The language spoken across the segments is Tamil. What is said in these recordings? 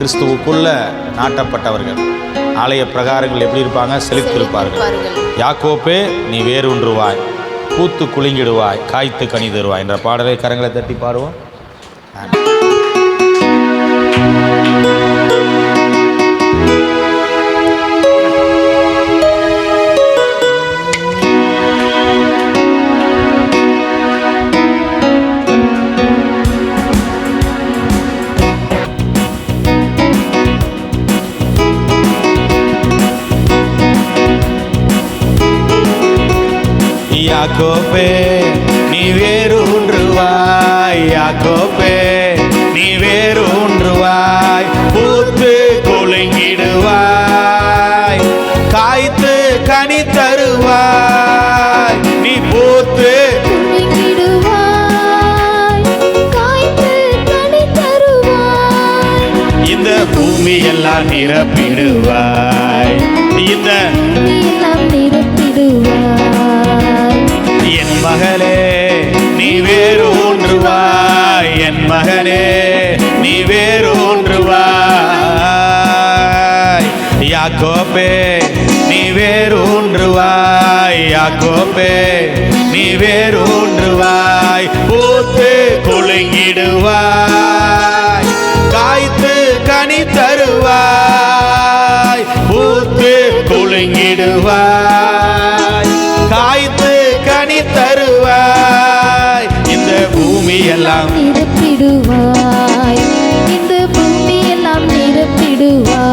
கிறிஸ்துவுக்குள்ள நாட்டப்பட்டவர்கள். ஆலய பிரகாரங்கள் எப்படி இருப்பாங்க? செழித்திருப்பார்கள். யாக்கோப்பே நீ வேரூன்றுவாய், பூத்து குலுங்கிடுவாய், காய்த்து கனி தருவாய் என்ற பாடலை கரங்களை தட்டி பாடுவோம். யாக்கோப்பே நீ வேரூன்றுவாய், யாக்கோப்பே நீ வேரூன்றுவாய், பூத்து குலுங்கிடுவாய், காய்த்து கனி தருவாய். நீ பூத்து குலுங்கிடுவாய், காய்த்து கனி தருவாய். இந்த பூமி எல்லாம் நிரப்பிடுவாய், இந்த எல்லாம் நிரப்பிடுவாய். என் மகளே நீ வேரூன்றுவாய், என் மகனே நீ வேரூன்றுவாய். யாக்கோப்பே நீ வேரூன்றுவாய், யாக்கோப்பே நீ வேரூன்றுவாய், பூத்து குலுங்கிடுவாய், காய்த்து கனி தருவாய். பூத்து குலுங்கிடுவாய், காய்த்து கனி தருவாய். இந்த பூமி எல்லாம் நிரப்பிடுவாய், இந்த பூமி எல்லாம் நிரப்பிடுவாய்.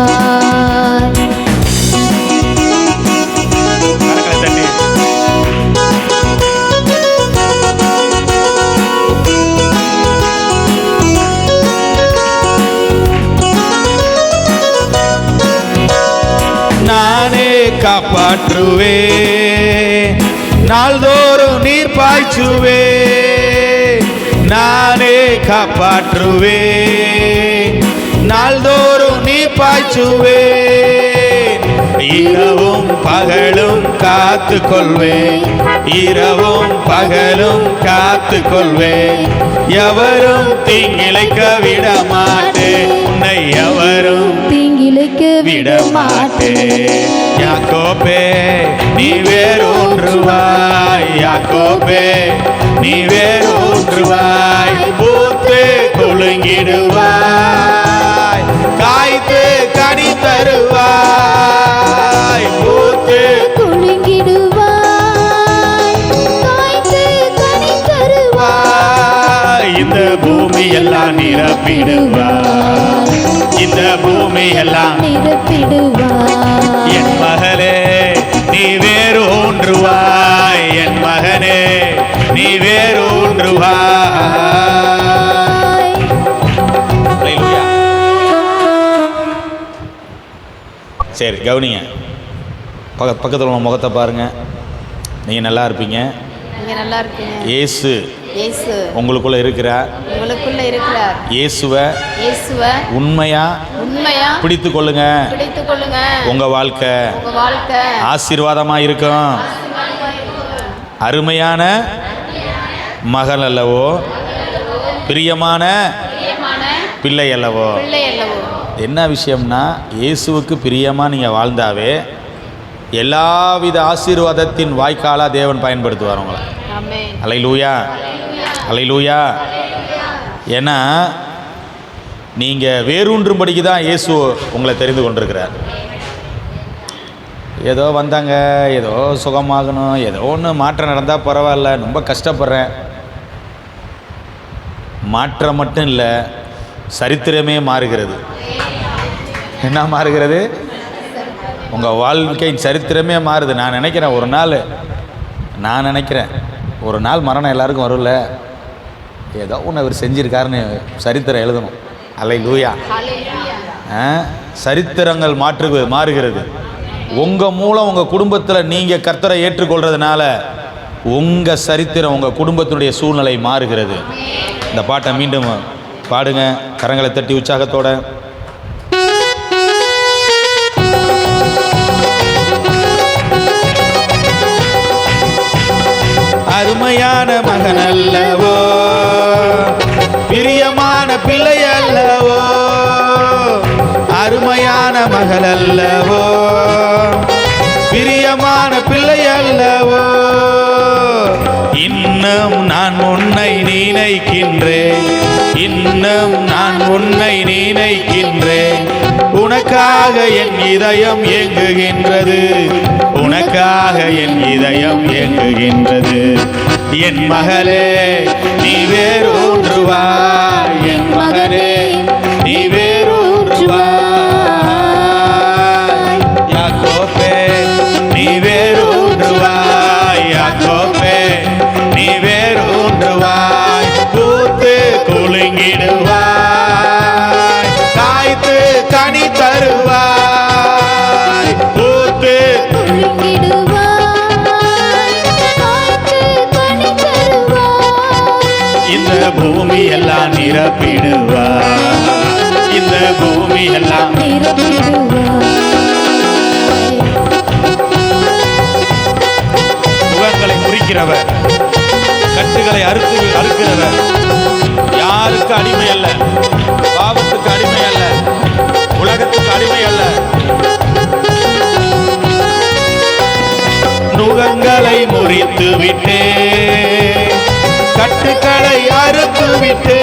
நானே காப்பாற்றுவே, நாள்தோறும் நீர் பாய்ச்சுவே. நானே காப்பாற்றுவே, நாள்தோறும் நீர் பாய்ச்சுவே. இரவும் பகலும் காத்து கொள்வேன், இரவும் பகலும் காத்து கொள்வேன். எவரும் தீங்கிழைக்க விட மாட்டேன், உன்னை எவரும் தீங்கிழைக்க விட மாட்டேன். யாக்கோப்பே நீ வேரூன்றுவாய், யாக்கோப்பே நீ வேரூன்றுவாய், பூத்து குலுங்கிடுவாய், காய்த்து கனி தருவாய். பூத்து குலுங்கிடுவாய், காய்த்து கனி தருவாய். இந்த பூமி எல்லாம் நிரப்பிடுவாய், இந்த பூமி எல்லாம் நிரப்பிடுவாய். என் மகளே நீ வேரூன்றுவாய், என் மகனே நீ வேரூன்றுவாய். அல்லேலூயா. சரி கவனிங்க, பக்கத்தில் உள்ள முகத்தை பாருங்க. நீங்கள் நல்லா இருப்பீங்க. நீங்கள் நல்லா இருக்கீங்க. இயேசு இயேசு உங்களுக்குள்ள இருக்கிறார். உங்களுக்குள்ள இருக்கிறார். இயேசுவை உண்மையா பிடித்து கொள்ளுங்க. பிடித்துக் கொள்ளுங்க. உங்க வாழ்க்கை உங்க வாழ்க்கை ஆசீர்வாதமா இருக்கும். அருமையான மகள் அல்லவோ, பிரியமான பிள்ளை அல்லவோ. பிள்ளை அல்லவோ. என்ன விஷயம்னா, இயேசுவுக்கு பிரியமா நீங்க வாழ்ந்தாவே எல்லாவித ஆசீர்வாதத்தின் வாய்க்காலா தேவன் பயன்படுத்துவார் உங்களை. ஆமென். அல்லேலூயா, அல்லேலூயா. ஏன்னா நீங்கள் வேரூன்றும்படிக்கு தான் இயேசு உங்களை தெரிந்து கொண்டிருக்கிறார். ஏதோ வந்தாங்க, ஏதோ சுகமாகணும், ஏதோ ஒன்று மாற்றம் நடந்தால் பரவாயில்ல, ரொம்ப கஷ்டப்படுறேன். மாற்றம் மட்டும் இல்லை, சரித்திரமே மாறுகிறது. என்ன மாறுகிறது? உங்கள் வாழ்க்கையின் சரித்திரமே மாறுது. நான் நினைக்கிறேன் ஒரு நாள் மரணம் எல்லாருக்கும் வரும்ல, ஏதோ ஒன்று அவர் செஞ்சிருக்காருன்னு சரித்திரம் எழுதணும். அல்லேலூயா. சரித்திரங்கள் மாறுகிறது. உங்கள் மூலம் உங்கள் குடும்பத்தில் நீங்கள் கர்த்தரை ஏற்றுக்கொள்றதுனால உங்கள் சரித்திரம், உங்கள் குடும்பத்தினுடைய சூழ்நிலை மாறுகிறது. இந்த பாட்டை மீண்டும் பாடுங்க, கரங்களை தட்டி உற்சாகத்தோட. அருமையான மகன் அல்லவோ, பிரியமான பிள்ளை அல்லவோ, அருமையான மகள் அல்லவோ, பிரியமான பிள்ளை அல்லவோ. இன்னும் நான் உன்னை நினைக்கின்றேன், இன்னும் நான் உன்னை நினைக்கின்றேன். உனக்காக என் இதயம் ஏங்குகின்றது, உனக்காக என் இதயம் ஏங்குகின்றது. என் மகளே நீ வேரூன்றுவாய், என் மகனே நீ வேரூன்றுவாய். யாக்கோபே நீ வேரூன்றுவாய், யாக்கோபே நீ வேரூன்றுவாய். பூத்து குலுங்கிடுவாய், காய்த்து கனி தருவாய். பூத்து இந்த பூமி எல்லாம் நிரப்பிடுவாய், இந்த பூமி எல்லாம் முகங்களை குறிக்கிறவர், கட்டுகளை அறுக்கிறவர். யாருக்கு அடிமை அல்ல, பாவத்துக்கு அடிமை அல்ல, உலகத்துக்கு அடிமை அல்ல. நுகங்களை முறித்து விட்டே, கட்டுக்களை அறுத்து விட்டே,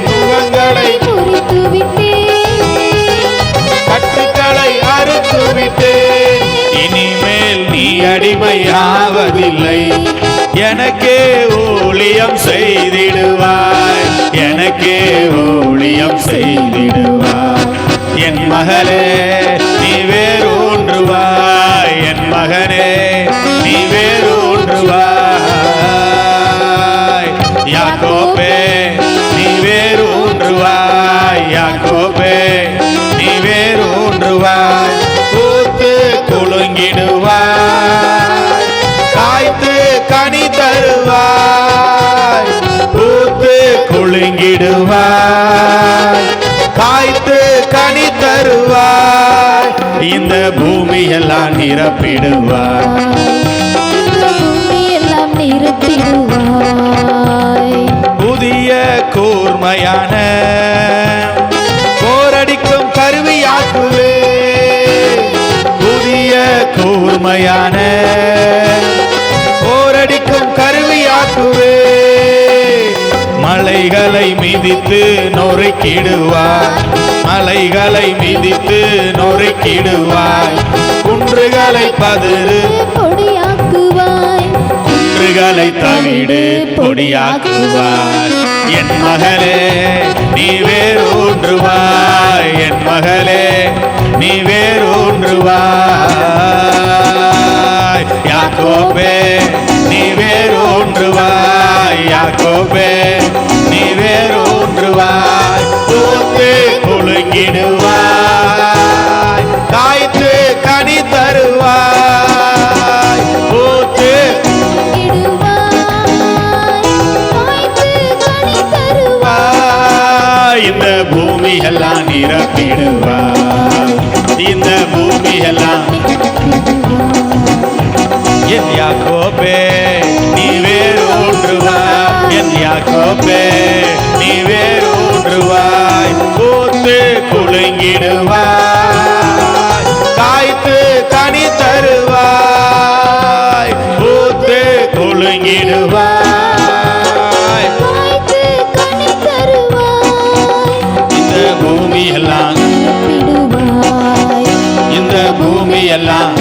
நுகங்களை முறித்து விட்டே, கட்டுக்களை அறுத்து விட்டே. இனிமேல் நீ அடிமையாவதில்லை, எனக்கே ஊழியம் செய்திடுவாய், எனக்கே ஊழியம் செய்திடுவாய். என் மகளே நீ வேரூன்றுவாய், என் மகனே நீ வேரூன்றுவாய். யாக்கோபே நீ வேரூன்றுவாய், யாக்கோபே நீ வேரூன்றுவாய். பூத்து குலுங்கிடுவாய், காய்த்து கனி தருவாய். பூத்து குலுங்கிடுவாய், காய்த்து கனி தருவாய். இந்த பூமி எல்லாம் நிரப்பிடுவாய், எல்லாம் நிறுத்திடுவாய். புதிய கூர்மையான போரடிக்கும் கருவியாக்குவே, புதிய கூர்மையான போரடிக்கும் கருவியாக்குவே. மலைகளை மிதித்து நொறுக்கிடுவாய், மலைகளை மிதித்து நொறுக்கிடுவாய். குன்றுகளை பதறு பொடியாக்குவாய், குன்றுகளை தவிடு பொடியாக்குவாய். என் மகளே நீ வேரூன்றுவாய், என் மகளே நீ வேரூன்றுவாய். யாக்கோபே நீ வேரூன்றுவாய், யாக்கோபே நீ வேரூன்றுவாய். பூத்து குலுங்கிடுவாய், காய்த்து கனி தருவாய். பூத்து இந்த பூமி எல்லாம் நிரப்பிடுவாய், இந்த பூமி எல்லாம். என் யாக்கோபே நீ வேரூன்றுவாய், என் யாக்கோபே நீ வேரூன்றுவாய். பூத்து குலுங்கிடுவாய், காய்த்து கனி தருவாய். பூத்து குலுங்கிடுவாய், இந்த பூமி எல்லாம், இந்த பூமி எல்லாம்